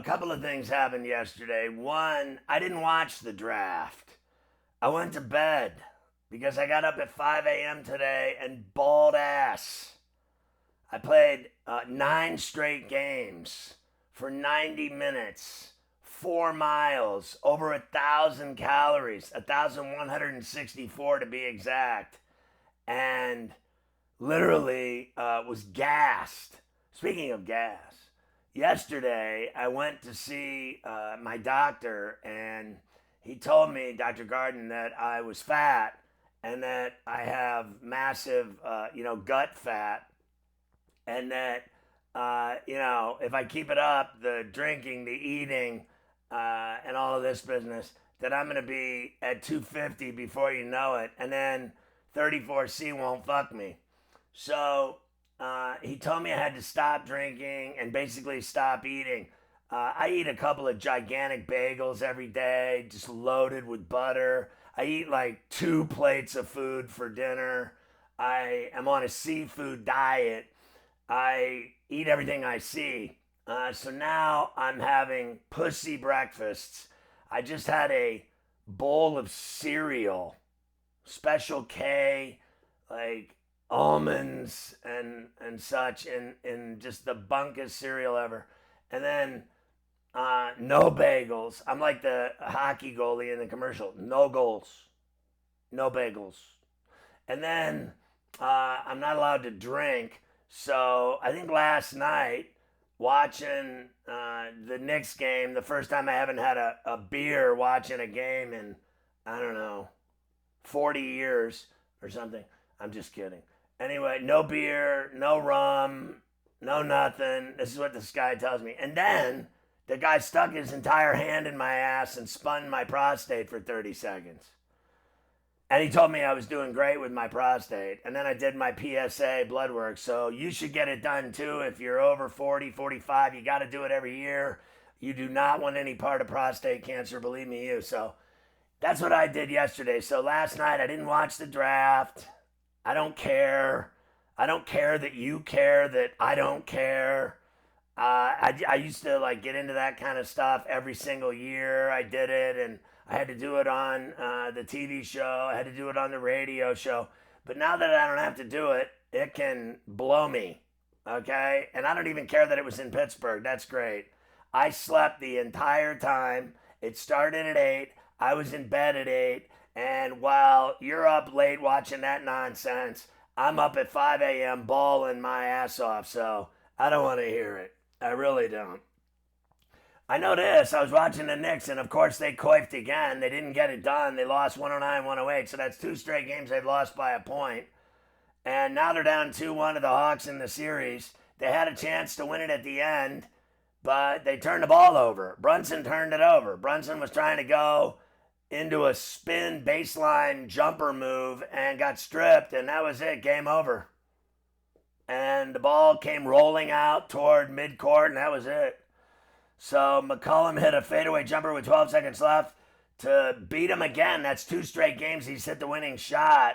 a couple of things happened yesterday. One, I didn't watch the draft. I went to bed because I got up at 5 a.m. today and balled ass. I played 9 straight games for 90 minutes, 4 miles, over 1,000 calories, 1,164 to be exact, and literally was gassed. Speaking of gas, yesterday I went to see my doctor, and he told me, Dr. Garden, that I was fat and that I have massive, gut fat, and that, if I keep it up, the drinking, the eating, and all of this business, that I'm going to be at 250 before you know it, and then 34C won't fuck me. So he told me I had to stop drinking and basically stop eating. I eat a couple of gigantic bagels every day, just loaded with butter. I eat like 2 plates of food for dinner. I am on a seafood diet. I eat everything I see. So now I'm having pussy breakfasts. I just had a bowl of cereal, Special K, like almonds and such, in just the bunkest cereal ever. And then no bagels. I'm like the hockey goalie in the commercial. No goals, no bagels. And then I'm not allowed to drink. So I think last night, watching the Knicks game, the first time I haven't had a beer watching a game in, I don't know, 40 years or something. I'm just kidding. Anyway, no beer, no rum, no nothing. This is what this guy tells me. And then the guy stuck his entire hand in my ass and spun my prostate for 30 seconds. And he told me I was doing great with my prostate. And then I did my PSA blood work. So you should get it done too. If you're over 40, 45, you got to do it every year. You do not want any part of prostate cancer, believe me, you. So that's what I did yesterday. So last night I didn't watch the draft. I don't care. I don't care that you care that I don't care. I used to like get into that kind of stuff every single year. I did it, and I had to do it on the TV show. I had to do it on the radio show. But now that I don't have to do it, it can blow me. Okay? And I don't even care that it was in Pittsburgh. That's great. I slept the entire time. It started at 8. I was in bed at 8. And while you're up late watching that nonsense, I'm up at 5 a.m. bawling my ass off. So I don't want to hear it. I really don't. I know this. I was watching the Knicks, and of course they coifed again. They didn't get it done. They lost 109, 108. So that's 2 straight games they've lost by a point. And now they're down 2-1 to the Hawks in the series. They had a chance to win it at the end, but they turned the ball over. Brunson turned it over. Brunson was trying to go into a spin baseline jumper move and got stripped, and that was it. Game over. And the ball came rolling out toward midcourt, and that was it. So McCollum hit a fadeaway jumper with 12 seconds left to beat him again. That's 2 straight games he's hit the winning shot.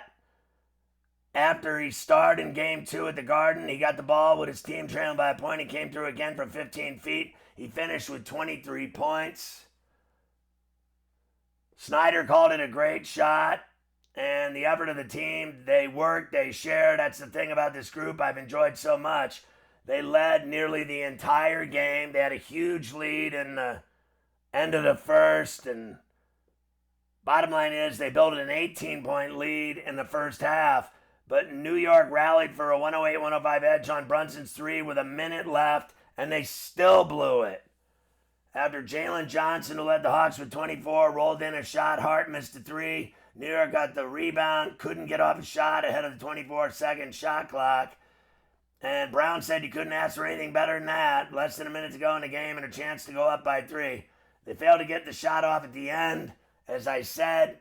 After he starred in game 2 at the Garden, he got the ball with his team trailing by a point. He came through again from 15 feet. He finished with 23 points. Snyder called it a great shot. And the effort of the team, they worked, they shared. That's the thing about this group I've enjoyed so much. They led nearly the entire game. They had a huge lead in the end of the first. And bottom line is they built an 18-point lead in the first half. But New York rallied for a 108-105 edge on Brunson's 3 with a minute left, and they still blew it. After Jalen Johnson, who led the Hawks with 24, rolled in a shot, Hart missed a 3. New York got the rebound, couldn't get off a shot ahead of the 24-second shot clock. And Brown said you couldn't ask for anything better than that. Less than a minute to go in the game and a chance to go up by 3. They failed to get the shot off at the end. As I said,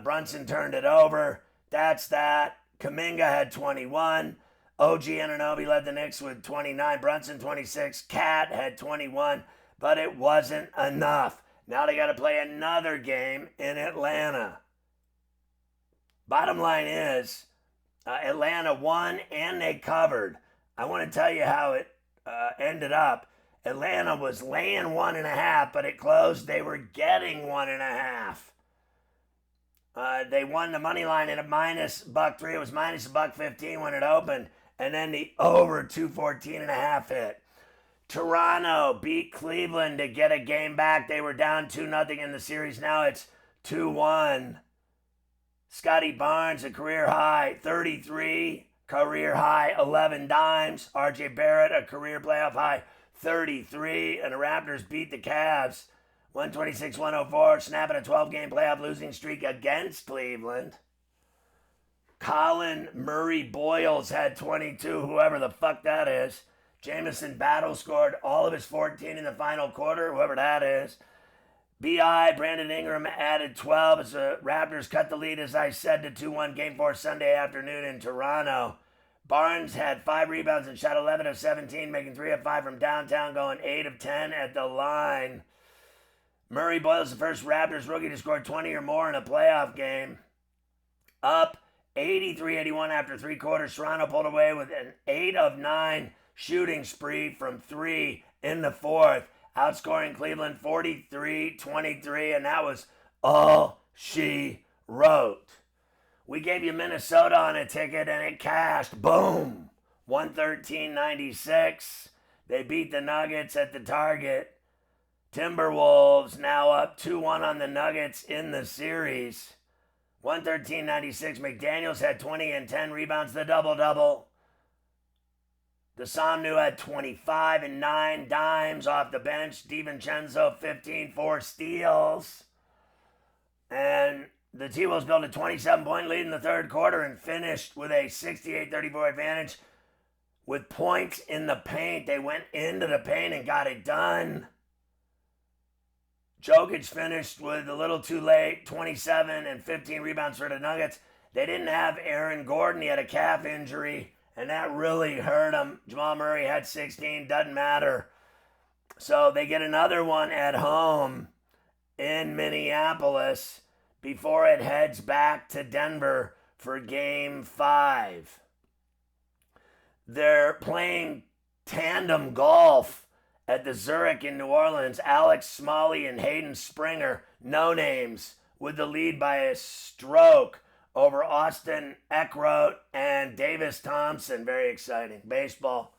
Brunson turned it over. That's that. Kuminga had 21. OG Anunoby led the Knicks with 29. Brunson 26. Cat had 21. But it wasn't enough. Now they got to play another game in Atlanta. Bottom line is, Atlanta won and they covered. I want to tell you how it ended up. Atlanta was laying 1.5, but it closed. They were getting 1.5. They won the money line at a minus $1.03. It was minus $1.15 when it opened. And then the over 214.5 hit. Toronto beat Cleveland to get a game back. They were down 2-0 in the series. Now it's 2-1. Scotty Barnes, a career high 33, career high 11 dimes. RJ Barrett, a career playoff high 33. And the Raptors beat the Cavs 126-104, snapping a 12-game playoff losing streak against Cleveland. Colin Murray Boyles had 22, whoever the fuck that is. Jamison Battle scored all of his 14 in the final quarter, whoever that is. B.I. Brandon Ingram added 12 as the Raptors cut the lead, as I said, to 2-1 Game 4 Sunday afternoon in Toronto. Barnes had 5 rebounds and shot 11 of 17, making 3 of 5 from downtown, going 8 of 10 at the line. Murray Boyles, the first Raptors rookie to score 20 or more in a playoff game. Up 83-81 after 3 quarters. Toronto pulled away with an 8 of 9 shooting spree from 3 in the fourth, outscoring Cleveland 43-23, and that was all she wrote. We gave you Minnesota on a ticket, and it cashed. Boom! 113-96. They beat the Nuggets at the Target. Timberwolves now up 2-1 on the Nuggets in the series. 113-96. McDaniels had 20 and 10 rebounds, the double-double. DeSomnu had 25 and 9 dimes off the bench. DiVincenzo 15, 4 steals. And the T-Wolves built a 27-point lead in the third quarter and finished with a 68-34 advantage. With points in the paint, they went into the paint and got it done. Jokic finished with a little too late, 27 and 15 rebounds for the Nuggets. They didn't have Aaron Gordon. He had a calf injury, and that really hurt him. Jamal Murray had 16, doesn't matter. So they get another one at home in Minneapolis before it heads back to Denver for Game 5. They're playing tandem golf at the Zurich in New Orleans. Alex Smalley and Hayden Springer, no names, with the lead by a stroke over Austin Eckroat and Davis Thompson. Very exciting. Baseball.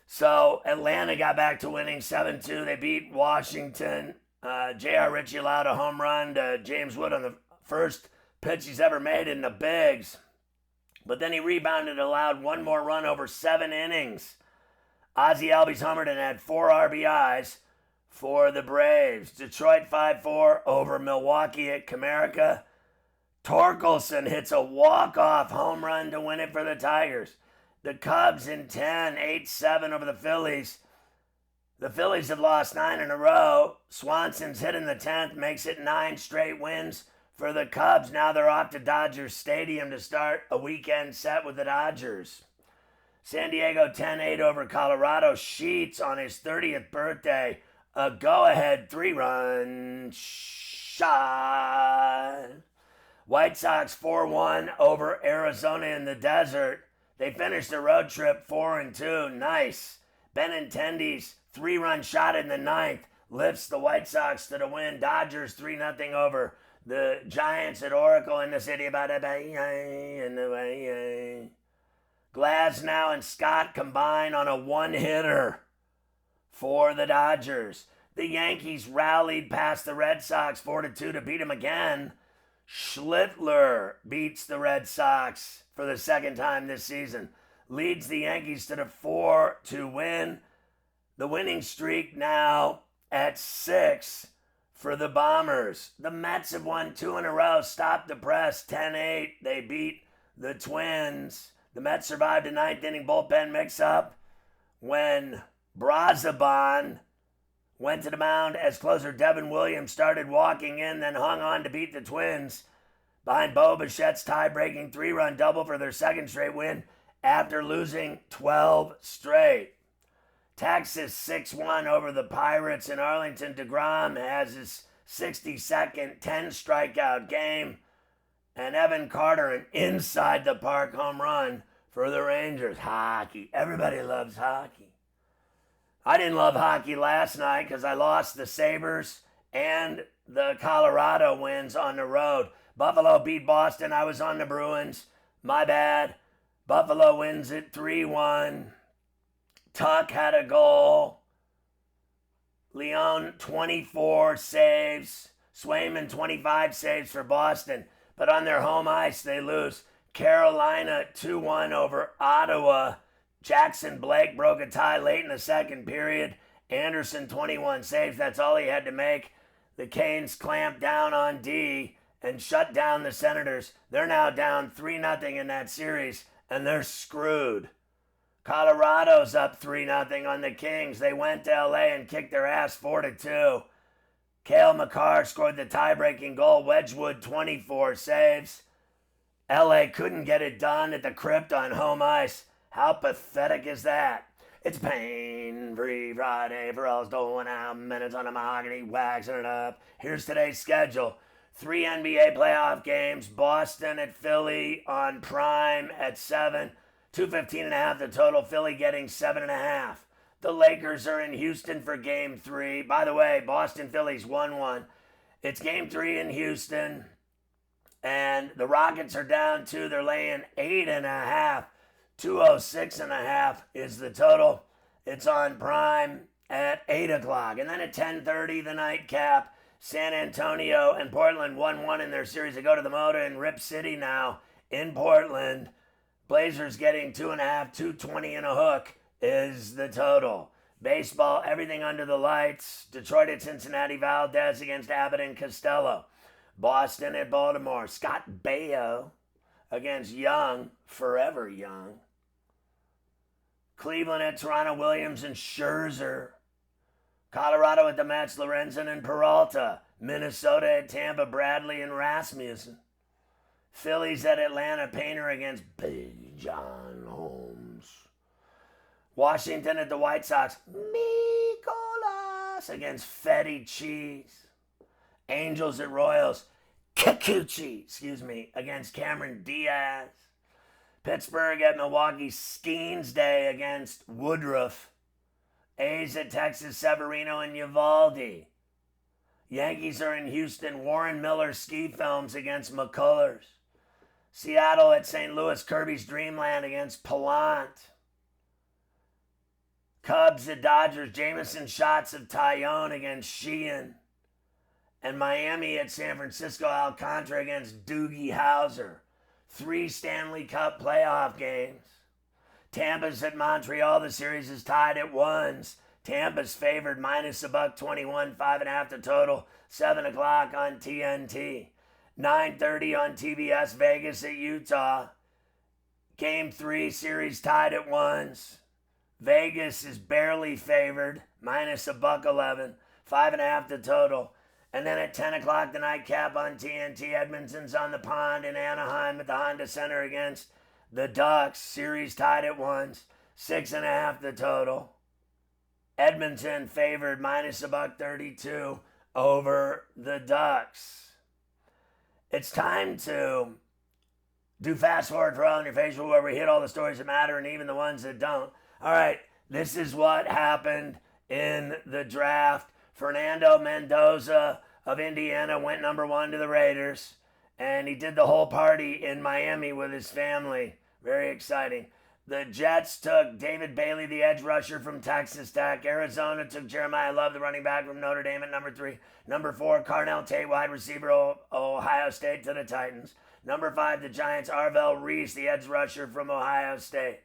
So Atlanta got back to winning 7-2. They beat Washington. J.R. Ritchie allowed a home run to James Wood on the first pitch he's ever made in the bigs. But then he rebounded and allowed one more run over 7 innings. Ozzie Albies homered and had 4 RBIs for the Braves. Detroit 5-4 over Milwaukee at Comerica. Torkelson hits a walk-off home run to win it for the Tigers. The Cubs in 10, 8-7 over the Phillies. The Phillies have lost 9 in a row. Swanson's hit in the 10th, makes it 9 straight wins for the Cubs. Now they're off to Dodger Stadium to start a weekend set with the Dodgers. San Diego 10-8 over Colorado. Sheets on his 30th birthday. A go-ahead 3-run shot. White Sox 4-1 over Arizona in the desert. They finished the road trip 4-2. Nice. Benintendi's 3-run shot in the 9th lifts the White Sox to the win. Dodgers 3-0 over the Giants at Oracle in the city about a bay in the way. Glasnow and Scott combine on a one-hitter for the Dodgers. The Yankees rallied past the Red Sox 4-2 to beat them again. Schlittler beats the Red Sox for the second time this season. Leads the Yankees to the 4-2 win. The winning streak now at 6 for the Bombers. The Mets have won 2 in a row. Stopped the press 10-8. They beat the Twins. The Mets survived a 9th inning bullpen mix-up when Brazoban went to the mound as closer Devin Williams started walking in, then hung on to beat the Twins behind Bo Bichette's tie-breaking 3-run double for their second straight win after losing 12 straight. Texas 6-1 over the Pirates in Arlington. DeGrom has his 62nd 10-strikeout game. And Evan Carter, an inside-the-park home run for the Rangers. Hockey. Everybody loves hockey. I didn't love hockey last night because I lost the Sabres and the Colorado wins on the road. Buffalo beat Boston. I was on the Bruins. My bad. Buffalo wins it 3-1. Tuck had a goal. Leon 24 saves. Swayman 25 saves for Boston. But on their home ice, they lose. Carolina 2-1 over Ottawa. Jackson Blake broke a tie late in the second period. Anderson 21 saves. That's all he had to make. The Canes clamped down on D and shut down the Senators. They're now down 3-0 in that series, and they're screwed. Colorado's up 3-0 on the Kings. They went to LA and kicked their ass 4-2. Cale Makar scored the tie-breaking goal. Wedgwood 24 saves. LA couldn't get it done at the Crypt on home ice. How pathetic is that? It's pain-free Friday. Ferrall's doling out minutes on the mahogany, waxing it up. Here's today's schedule. 3 NBA playoff games. Boston at Philly on Prime at 7. 215.5 the total. Philly getting 7.5. The Lakers are in Houston for Game 3. By the way, Boston-Philly's 1-1. It's Game 3 in Houston. And the Rockets are down 2. They're laying 8.5. 206.5 is the total. It's on Prime at 8 o'clock. And then at 10:30, the nightcap. San Antonio and Portland 1-1 in their series. They go to the Moda in Rip City now in Portland. Blazers getting 2.5, 220 and a hook is the total. Baseball, everything under the lights. Detroit at Cincinnati, Valdez against Abbott and Costello. Boston at Baltimore. Scott Baio against Young, forever Young. Cleveland at Toronto, Williams and Scherzer. Colorado at the Mets, Lorenzen and Peralta. Minnesota at Tampa, Bradley and Rasmussen. Phillies at Atlanta, Painter against Big John Holmes. Washington at the White Sox, Mikolas against Fetty Cheese. Angels at Royals, Kikuchi, against Cameron Diaz. Pittsburgh at Milwaukee, Skeens Day against Woodruff. A's at Texas, Severino and Uvalde. Yankees are in Houston, Warren Miller ski films against McCullers. Seattle at St. Louis, Kirby's Dreamland against Pallant. Cubs at Dodgers, Jameson shots of Tyone against Sheehan. And Miami at San Francisco, Alcantara against Doogie Howser. 3 Stanley Cup playoff games. Tampa's at Montreal. The series is tied at 1s. Tampa's favored minus $1.21, 5.5 the total. 7 o'clock on TNT. 9:30 on TBS. Vegas at Utah. Game 3 series tied at 1s. Vegas is barely favored, minus $1.11, 5.5 the total. And then at 10 o'clock, the nightcap on TNT, Edmonton's on the pond in Anaheim at the Honda Center against the Ducks. Series tied at 1s, 6.5 the total. Edmonton favored minus $1.32 over the Ducks. It's time to do Fast Forward for All in Your Facial, where we hit all the stories that matter and even the ones that don't. All right, this is what happened in the draft. Fernando Mendoza of Indiana went number 1 to the Raiders, and he did the whole party in Miami with his family. Very exciting. The Jets took David Bailey, the edge rusher from Texas Tech. Arizona took Jeremiah Love, the running back from Notre Dame at number 3. Number 4, Carnell Tate, wide receiver, Ohio State to the Titans. Number 5, the Giants, Arvell Reese, the edge rusher from Ohio State.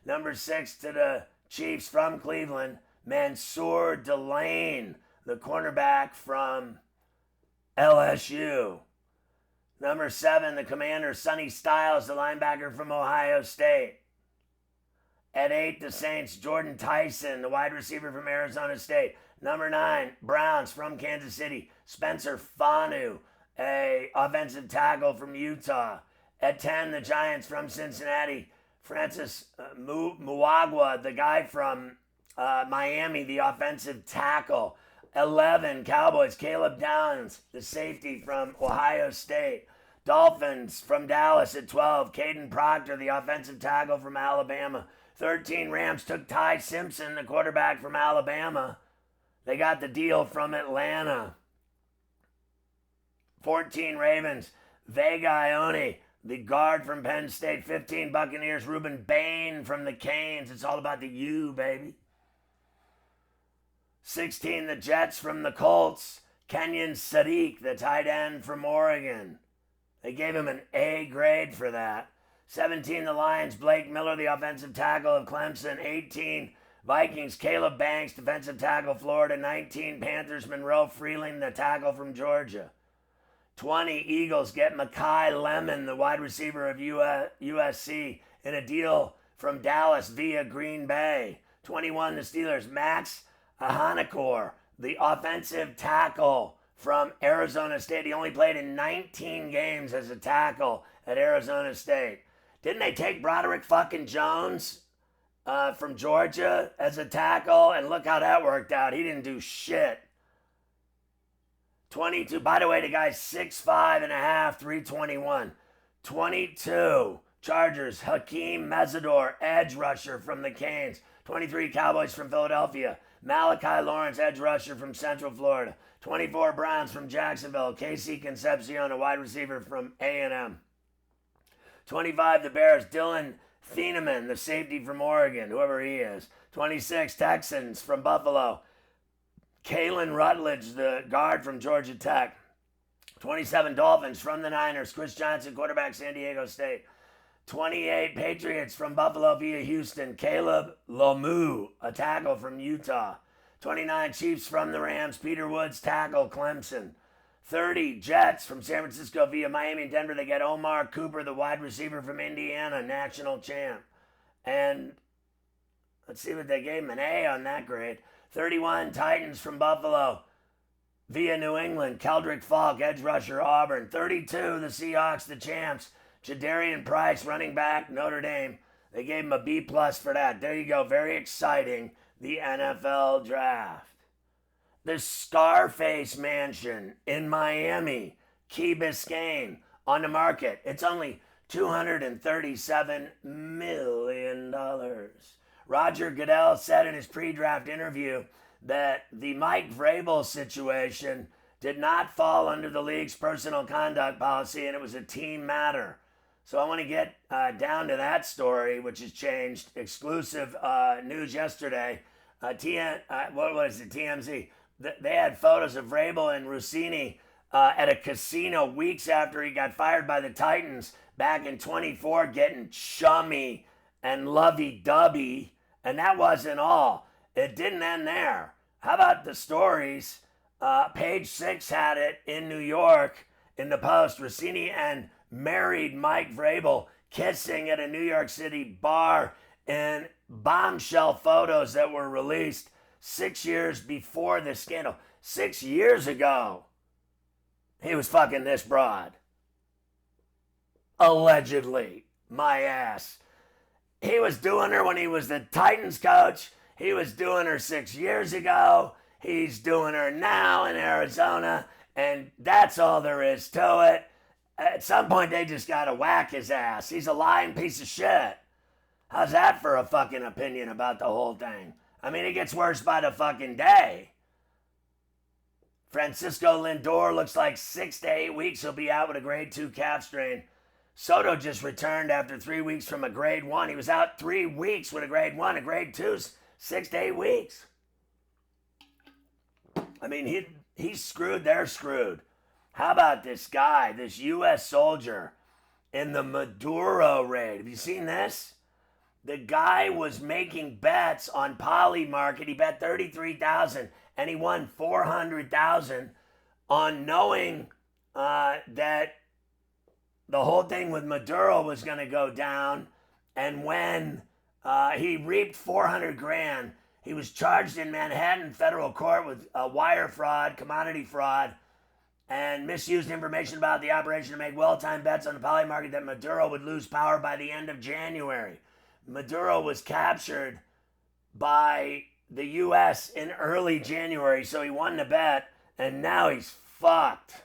Number 6, to the Chiefs from Cleveland, Mansour Delane, the cornerback from LSU. Number 7, the Commanders, Sonny Styles, the linebacker from Ohio State. At 8, the Saints, Jordan Tyson, the wide receiver from Arizona State. Number 9, Browns from Kansas City, Spencer Fanu, a offensive tackle from Utah. At 10, the Giants from Cincinnati, Francis Muagwa, the guy from Miami, the offensive tackle. 11, Cowboys, Caleb Downs, the safety from Ohio State. Dolphins from Dallas at 12, Caden Proctor, the offensive tackle from Alabama. 13 Rams took Ty Simpson, the quarterback from Alabama. They got the deal from Atlanta. 14 Ravens, Vega Ione, the guard from Penn State. 15 Buccaneers, Reuben Bain from the Canes. It's all about the U, baby. 16 the Jets from the Colts, Kenyon Sadiq, the tight end from Oregon. They gave him an A grade for that. 17 the Lions, Blake Miller, the offensive tackle of Clemson. 18 Vikings, Caleb Banks, defensive tackle, Florida. 19 Panthers, Monroe Freeling, the tackle from Georgia. 20 Eagles get Mekhi Lemon, the wide receiver of USC, in a deal from Dallas via Green Bay. 21 the Steelers, Max Ahanakor, the offensive tackle from Arizona State. He only played in 19 games as a tackle at Arizona State. Didn't they take Broderick fucking Jones from Georgia as a tackle? And look how that worked out. He didn't do shit. 22, by the way, the guy's 6'5 and a half, 321. 22 Chargers, Hakeem Mesidor, edge rusher from the Canes. 23 Cowboys from Philadelphia, Malachi Lawrence, edge rusher from Central Florida. 24 Browns from Jacksonville, Casey Concepcion, a wide receiver from A&M. 25 the Bears, Dylan Thieneman, the safety from Oregon, whoever he is. 26 Texans from Buffalo, Kalen Rutledge, the guard from Georgia Tech. 27 Dolphins from the Niners, Chris Johnson, quarterback, San Diego State. 28 Patriots from Buffalo via Houston, Caleb Lomu, a tackle from Utah. 29 Chiefs from the Rams, Peter Woods, tackle, Clemson. 30 Jets from San Francisco via Miami and Denver. They get Omar Cooper, the wide receiver from Indiana, national champ. And let's see what they gave him, an A on that grade. 31 Titans from Buffalo via New England, Keldrick Falk, edge rusher, Auburn. 32 the Seahawks, the champs, Jadarian Price, running back, Notre Dame. They gave him a B+ for that. There you go. Very exciting. The NFL draft. The Scarface Mansion in Miami, Key Biscayne, on the market. It's only $237 million. Roger Goodell said in his pre-draft interview that the Mike Vrabel situation did not fall under the league's personal conduct policy, and it was a team matter. So I want to get down to that story, which has changed. Exclusive news yesterday. What is it? TMZ. They had photos of Vrabel and Rossini at a casino weeks after he got fired by the Titans back in 24, getting chummy and lovey-dovey. And that wasn't all. It didn't end there. How about the stories? Page 6 had it in New York in the Post. Rossini and married Mike Vrabel kissing at a New York City bar in bombshell photos that were released 6 years before the scandal. 6 years ago, he was fucking this broad. Allegedly. My ass. He was doing her when he was the Titans coach. He was doing her 6 years ago. He's doing her now in Arizona. And that's all there is to it. At some point, they just got to whack his ass. He's a lying piece of shit. How's that for a fucking opinion about the whole thing? I mean, it gets worse by the fucking day. Francisco Lindor looks like 6 to 8 weeks he'll be out with a grade 2 calf strain. Soto just returned after 3 weeks from a grade 1. He was out 3 weeks with a grade 1. A grade 2's 6 to 8 weeks. I mean, he's screwed. They're screwed. How about this guy, this U.S. soldier in the Maduro raid? Have you seen this? The guy was making bets on Polymarket. He bet $33,000 and he won $400,000 on knowing that the whole thing with Maduro was going to go down. And when he reaped $400,000, he was charged in Manhattan federal court with wire fraud, commodity fraud, and misused information about the operation to make well-timed bets on the poly market that Maduro would lose power by the end of January. Maduro was captured by the U.S. in early January, so he won the bet, and now he's fucked.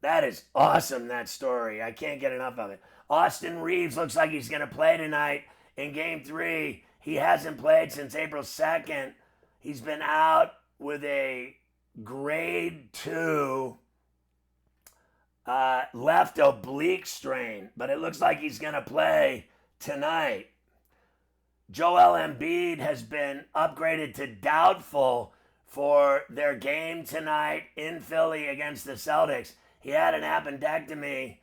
That is awesome, that story. I can't get enough of it. Austin Reeves looks like he's going to play tonight in Game 3. He hasn't played since April 2nd. He's been out with a grade 2 left oblique strain, but it looks like he's going to play tonight. Joel Embiid has been upgraded to doubtful for their game tonight in Philly against the Celtics. He had an appendectomy,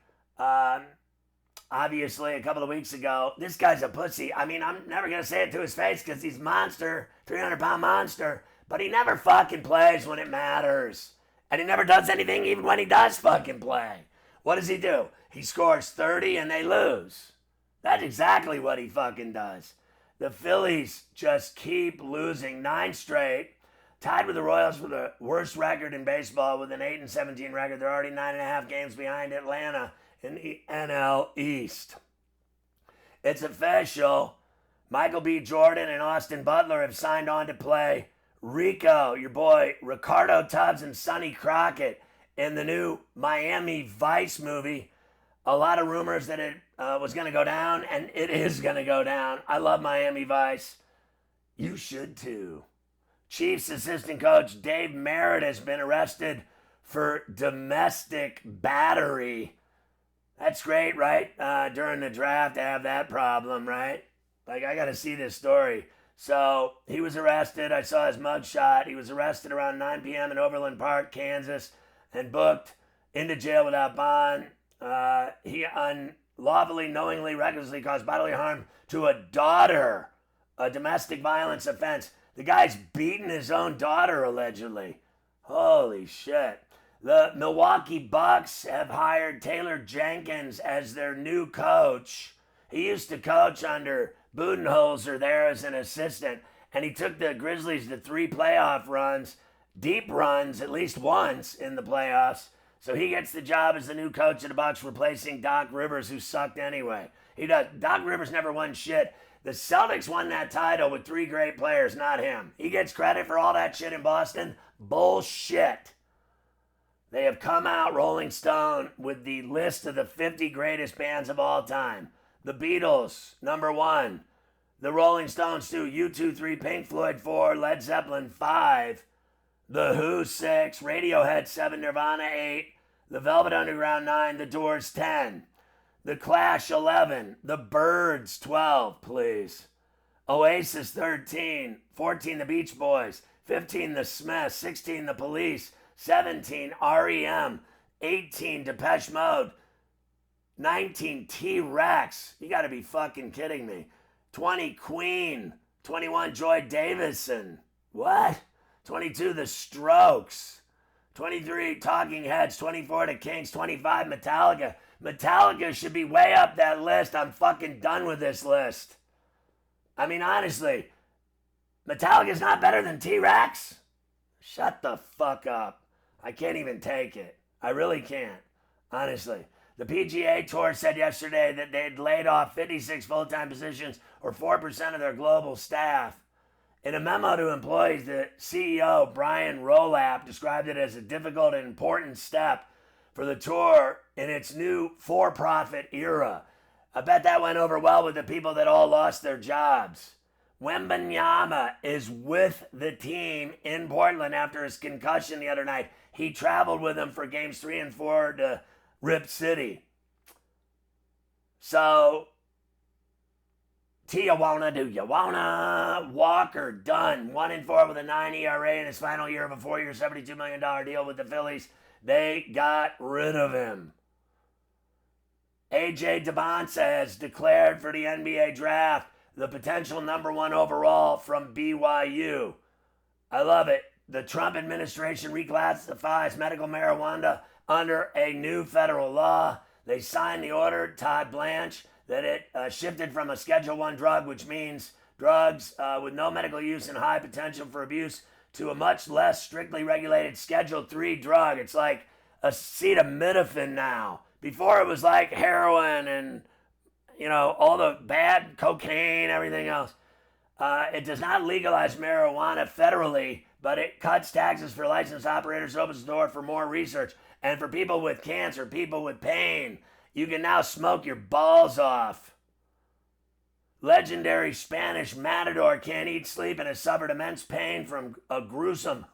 obviously, a couple of weeks ago. This guy's a pussy. I mean, I'm never going to say it to his face because he's monster, 300-pound monster, but he never fucking plays when it matters. And he never does anything even when he does fucking play. What does he do? He scores 30 and they lose. That's exactly what he fucking does. The Phillies just keep losing 9 straight. Tied with the Royals for the worst record in baseball with an 8-17 record. They're already 9.5 games behind Atlanta in the NL East. It's official. Michael B. Jordan and Austin Butler have signed on to play Rico, your boy Ricardo Tubbs and Sonny Crockett in the new Miami Vice movie. A lot of rumors that it was going to go down, and it is going to go down. I love Miami Vice. You should too. Chiefs assistant coach Dave Merritt has been arrested for domestic battery. That's great, right? During the draft to have that problem, right? Like, I got to see this story. So he was arrested. I saw his mugshot. He was arrested around 9 p.m. in Overland Park, Kansas, and booked into jail without bond. He unlawfully, knowingly, recklessly caused bodily harm to a daughter, a domestic violence offense. The guy's beating his own daughter, allegedly. Holy shit. The Milwaukee Bucks have hired Taylor Jenkins as their new coach. He used to coach under Budenholzer there as an assistant, and he took the Grizzlies to 3 playoff runs, deep runs at least once in the playoffs. So he gets the job as the new coach of the Bucks, replacing Doc Rivers, who sucked anyway. He does. Doc Rivers never won shit. The Celtics won that title with 3 great players, not him. He gets credit for all that shit in Boston. Bullshit. They have come out, Rolling Stone, with the list of the 50 greatest bands of all time. The Beatles, number 1. The Rolling Stones, 2. U2, 3. Pink Floyd, 4. Led Zeppelin, 5. The Who, 6. Radiohead, 7. Nirvana, 8. The Velvet Underground, 9. The Doors, 10. The Clash, 11. The Byrds, 12, please. Oasis, 13. 14, The Beach Boys. 15, The Smiths. 16, The Police. 17, REM. 18, Depeche Mode. 19, T-Rex. You gotta be fucking kidding me. 20, Queen. 21, Joy Davison. What? 22, The Strokes. 23, Talking Heads. 24, The Kinks. 25, Metallica. Metallica should be way up that list. I'm fucking done with this list. I mean, honestly, Metallica's not better than T-Rex? Shut the fuck up. I can't even take it. I really can't. Honestly. The PGA Tour said yesterday that they'd laid off 56 full-time positions, or 4% of their global staff. In a memo to employees, the CEO, Brian Rolap, described it as a difficult and important step for the tour in its new for-profit era. I bet that went over well with the people that all lost their jobs. Wembanyama is with the team in Portland after his concussion the other night. He traveled with them for games 3 and 4 to Rip City. So, Tijuana, do you wanna? Walker, done. 1-4 with a 9 ERA in his final year of a 4-year, $72 million deal with the Phillies. They got rid of him. AJ Debonsa has declared for the NBA draft, the potential number 1 overall from BYU. I love it. The Trump administration reclassifies medical marijuana under a new federal law. They signed the order, Todd Blanche, that it shifted from a Schedule I drug, which means drugs with no medical use and high potential for abuse, to a much less strictly regulated Schedule III drug. It's like acetaminophen now. Before it was like heroin and, you know, all the bad cocaine, everything else. It does not legalize marijuana federally, but it cuts taxes for licensed operators, opens the door for more research. And for people with cancer, people with pain, you can now smoke your balls off. Legendary Spanish matador can't eat, sleep, and has suffered immense pain from a gruesome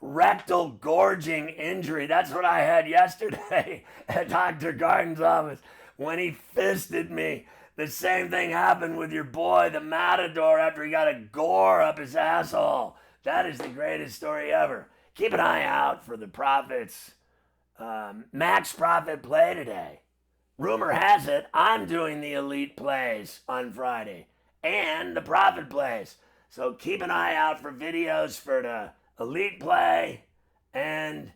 rectal gorging injury. That's what I had yesterday at Dr. Garden's office when he fisted me. The same thing happened with your boy, the matador, after he got a gore up his asshole. That is the greatest story ever. Keep an eye out for the Prophet's Max Prophet play today. Rumor has it I'm doing the Elite plays on Friday and the Prophet plays. So keep an eye out for videos for the Elite play and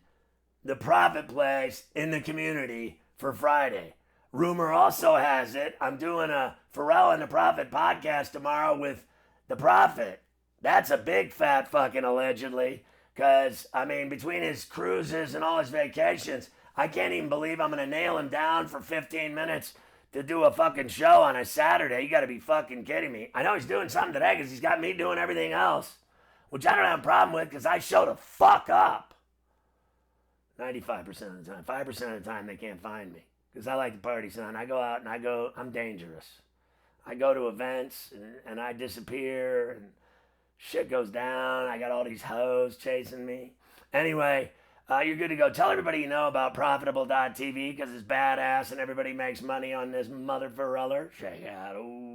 the Prophet plays in the community for Friday. Rumor also has it I'm doing a Ferrall and the Prophet podcast tomorrow with the Prophet. That's a big fat fucking allegedly. Because, I mean, between his cruises and all his vacations, I can't even believe I'm going to nail him down for 15 minutes to do a fucking show on a Saturday. You got to be fucking kidding me. I know he's doing something today because he's got me doing everything else, which I don't have a problem with because I show the fuck up 95% of the time. 5% of the time they can't find me because I like to party, son. I go out and I'm dangerous. I go to events and I disappear and shit goes down. I got all these hoes chasing me. Anyway, you're good to go. Tell everybody you know about Profitable.tv because it's badass and everybody makes money on this mother Ferreller. Check it out. Ooh.